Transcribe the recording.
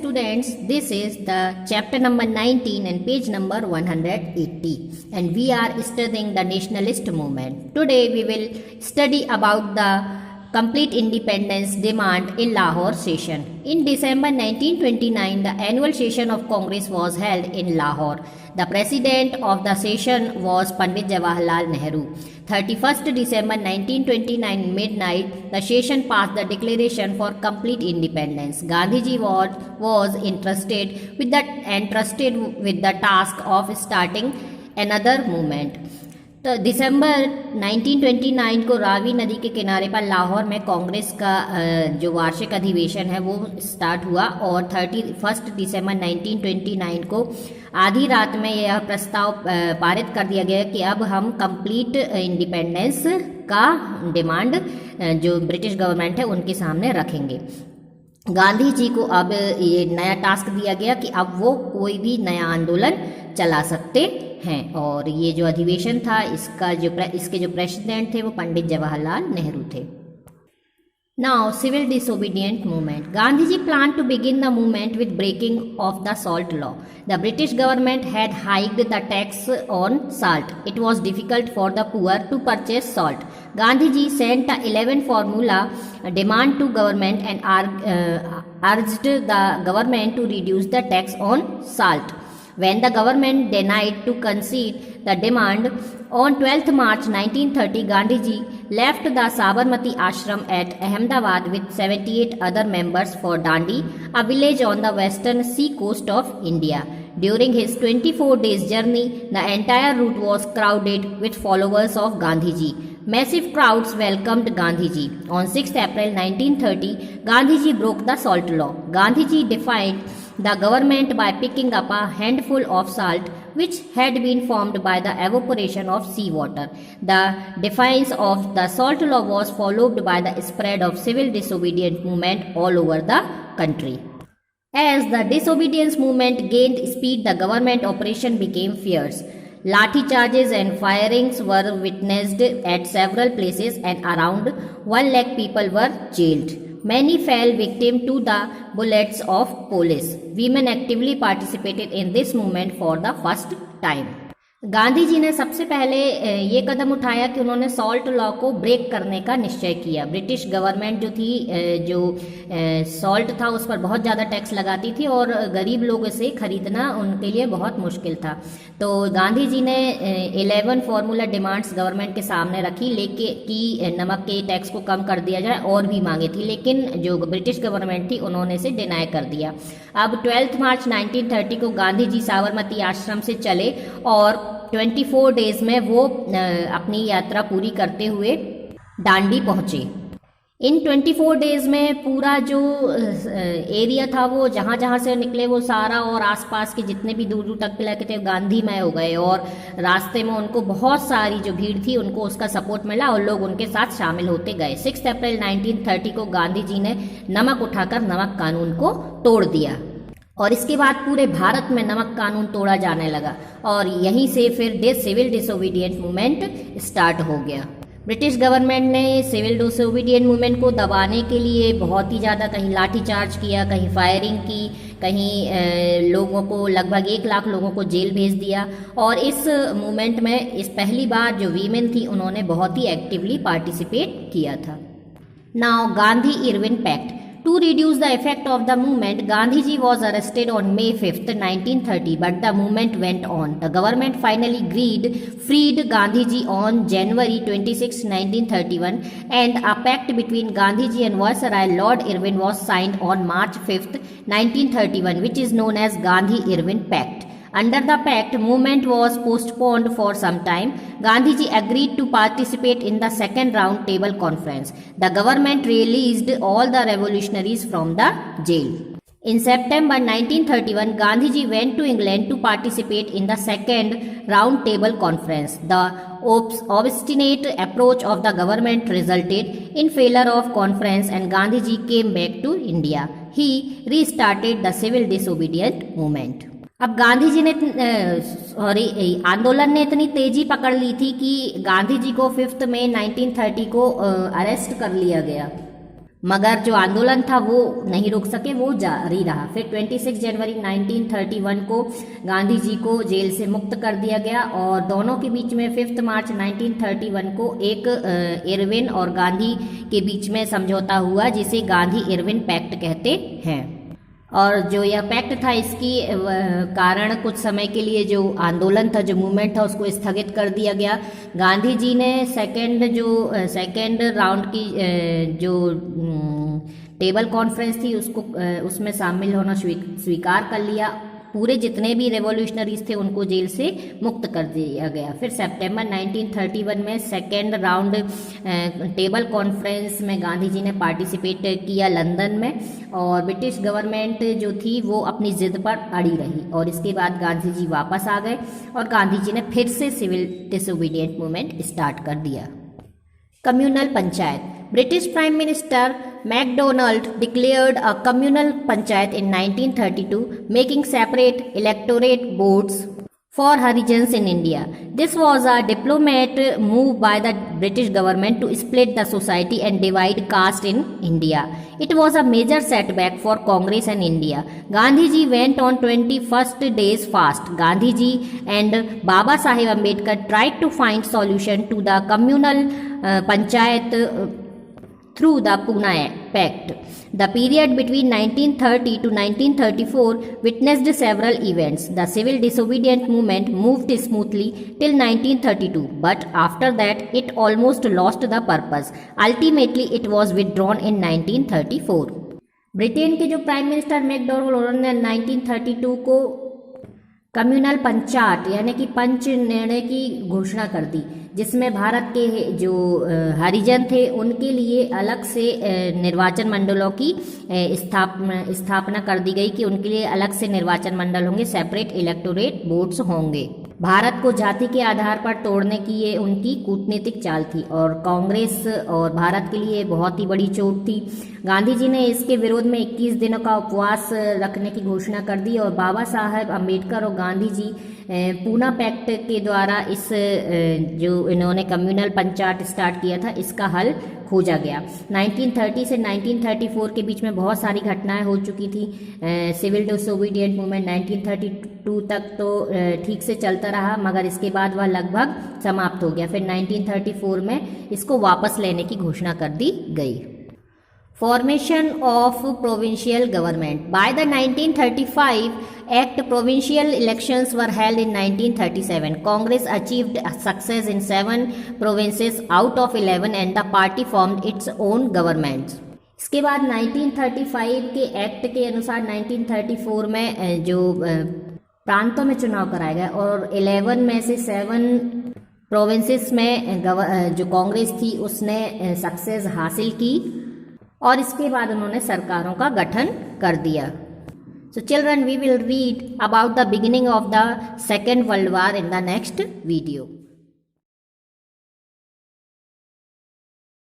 students, this is the chapter number 19 and page number 180, and we are studying the nationalist movement. Today we will study about the complete independence demand in Lahore session. In December 1929, the annual session of Congress was held in Lahore. The president of the session was Pandit Jawaharlal Nehru. 31st December 1929 midnight, the session passed the declaration for complete independence. Gandhiji was entrusted with the task of starting another movement. तो दिसंबर 1929 को रावी नदी के किनारे पर लाहौर में कांग्रेस का जो वार्षिक अधिवेशन है वो स्टार्ट हुआ और 31 दिसंबर 1929 को आधी रात में यह प्रस्ताव पारित कर दिया गया कि अब हम कंप्लीट इंडिपेंडेंस का डिमांड जो ब्रिटिश गवर्नमेंट है उनके सामने रखेंगे। गांधी जी को अब ये नया टास्क दिया गया कि अब वो कोई भी नया आंदोलन चला सकते हैं और ये जो अधिवेशन था इसके जो प्रेसिडेंट थे वो पंडित जवाहरलाल नेहरू थे। Now, civil disobedient movement. Gandhiji planned to begin the movement with breaking of the salt law. The British government had hiked the tax on salt. It was difficult for the poor to purchase salt. Gandhiji sent a 11 formula demand to government and urged the government to reduce the tax on salt. When the government denied to concede the demand, on 12th March 1930, Gandhiji left the Sabarmati ashram at Ahmedabad with 78 other members for Dandi, a village on the western sea coast of India. During his 24 days journey, the entire route was crowded with followers of Gandhiji. Massive crowds welcomed Gandhiji. On 6th April 1930, Gandhiji broke the salt law. Gandhiji defied the government by picking up a handful of salt which had been formed by the evaporation of seawater. The defiance of the salt law was followed by the spread of civil disobedience movement all over the country. As the disobedience movement gained speed, the government operation became fierce. Lathi charges and firings were witnessed at several places and around 1 lakh people were jailed. Many fell victim to the bullets of police. Women actively participated in this movement for the first time. Gandhi ji ने सबसे पहले ये कदम उठाया कि उन्होंने salt law को break करने का निश्चय किया। ब्रिटिश गवर्नमेंट जो थी जो सॉल्ट था उस पर बहुत ज़्यादा टैक्स लगाती थी और गरीब लोग इसे खरीदना उनके लिए बहुत मुश्किल था। तो गांधी जी ने 11 फार्मूला डिमांड्स गवर्नमेंट के सामने रखी कि नमक के टैक्स को कम कर दिया जाए और भी मांगे थी, लेकिन जो ब्रिटिश गवर्नमेंट थी उन्होंने इसे डिनाई कर दिया। अब 12 मार्च 1930 को गांधी जी साबरमती आश्रम से चले और 24 डेज में वो अपनी यात्रा पूरी करते हुए दांडी पहुंचे। इन 24 डेज में पूरा जो एरिया था वो जहाँ जहाँ से निकले वो सारा और आसपास के जितने भी दूर दूर तक के इलाके थे गांधीमय हो गए और रास्ते में उनको बहुत सारी जो भीड़ थी उनको उसका सपोर्ट मिला और लोग उनके साथ शामिल होते गए। 6 अप्रैल 1930 को गांधी जी ने नमक उठाकर नमक कानून को तोड़ दिया और इसके बाद पूरे भारत में नमक कानून तोड़ा जाने लगा और यहीं से फिर सिविल डिसोबीडियंट मूवमेंट स्टार्ट हो गया। ब्रिटिश गवर्नमेंट ने सिविल डिसोबीडियंट मूवमेंट को दबाने के लिए बहुत ही ज़्यादा कहीं लाठी चार्ज किया, कहीं फायरिंग की, कहीं लोगों को लगभग 1 लाख लोगों को जेल भेज दिया और इस मूवमेंट में इस पहली बार जो वीमेन थी उन्होंने बहुत ही एक्टिवली पार्टिसिपेट किया था। Now Gandhi Irwin pact. To reduce the effect of the movement, Gandhiji was arrested on May 5th, 1930, but the movement went on. The government finally freed Gandhiji on January 26, 1931, and a pact between Gandhiji and Viceroy Lord Irwin was signed on March 5th, 1931, which is known as Gandhi-Irwin Pact. Under the pact, movement was postponed for some time. Gandhiji agreed to participate in the second round table conference. The government released all the revolutionaries from the jail. In September 1931, Gandhiji went to England to participate in the second round table conference. The obstinate approach of the government resulted in failure of conference and Gandhiji came back to India. He restarted the civil disobedient movement. अब गांधी जी ने आंदोलन ने इतनी तेजी पकड़ ली थी कि गांधी जी को 5 मई 1930 को अरेस्ट कर लिया गया मगर जो आंदोलन था वो नहीं रुक सके, वो जारी रहा। फिर 26 जनवरी 1931 को गांधी जी को जेल से मुक्त कर दिया गया और दोनों के बीच में 5 मार्च 1931 को एक इरविन और गांधी के बीच में समझौता हुआ जिसे गांधी इरविन पैक्ट कहते हैं। और जो यह पैक्ट था इसकी कारण कुछ समय के लिए जो आंदोलन था, जो मूवमेंट था, उसको स्थगित कर दिया गया। गांधी जी ने सेकेंड राउंड की जो टेबल कॉन्फ्रेंस थी उसमें शामिल होना स्वीकार कर लिया। पूरे जितने भी रेवोल्यूशनरीज थे उनको जेल से मुक्त कर दिया गया। फिर सितंबर 1931 में सेकेंड राउंड टेबल कॉन्फ्रेंस में गांधी जी ने पार्टिसिपेट किया लंदन में और ब्रिटिश गवर्नमेंट जो थी वो अपनी जिद पर अड़ी रही और इसके बाद गांधी जी वापस आ गए और गांधी जी ने फिर से सिविल डिसोबीडिएंट मूवमेंट स्टार्ट कर दिया। Communal panchayat. British Prime Minister MacDonald declared a communal panchayat in 1932, making separate electorate boards for Harijans in India. This was a diplomatic move by the British government to split the society and divide caste in India. It was a major setback for Congress and India. Gandhi ji went on 21st days fast. Gandhi ji and Baba Saheb Ambedkar tried to find solution to the communal panchayat through the Pune Pact. The period between 1930 to 1934 witnessed several events. The civil disobedient movement moved smoothly till 1932, but after that it almost lost the purpose. Ultimately, it was withdrawn in 1934. Britain के जो prime minister McDonald उन्होंने 1932 को communal panchayat यानी कि पंच निर्णय की घोषणा कर दी, जिसमें भारत के जो हरिजन थे उनके लिए अलग से निर्वाचन मंडलों की स्थापना कर दी गई कि उनके लिए अलग से निर्वाचन मंडल होंगे, सेपरेट इलेक्टोरेट बोर्ड्स होंगे। भारत को जाति के आधार पर तोड़ने की ये उनकी कूटनीतिक चाल थी और कांग्रेस और भारत के लिए बहुत ही बड़ी चोट थी। गांधी जी ने इसके विरोध में 21 दिनों का उपवास रखने की घोषणा कर दी और बाबा साहब अम्बेडकर और गांधी जी पूना पैक्ट के द्वारा इस जो इन्होंने कम्युनल पंचायत स्टार्ट किया था इसका हल खोजा गया। 1930 से 1934 के बीच में बहुत सारी घटनाएं हो चुकी थी। सिविल डिसोबीडिएंट मूवमेंट 1932 तक तो ठीक से चलता रहा, मगर इसके बाद वह लगभग समाप्त हो गया। फिर 1934 में इसको वापस लेने की घोषणा कर दी गई। Formation of provincial government. By the 1935 Act, provincial elections were held in 1937. Congress achieved success in 7 provinces out of 11 and the party formed its own governments. इसके बाद 1935 के एक्ट के अनुसार 1934 में जो प्रांतों में चुनाव कराया गया और 11 में से 7 प्रोविंसेस में जो कांग्रेस थी उसने सक्सेस हासिल की और इसके बाद उन्होंने सरकारों का गठन कर दिया। So children, we will read about the beginning of the Second World War in the next video.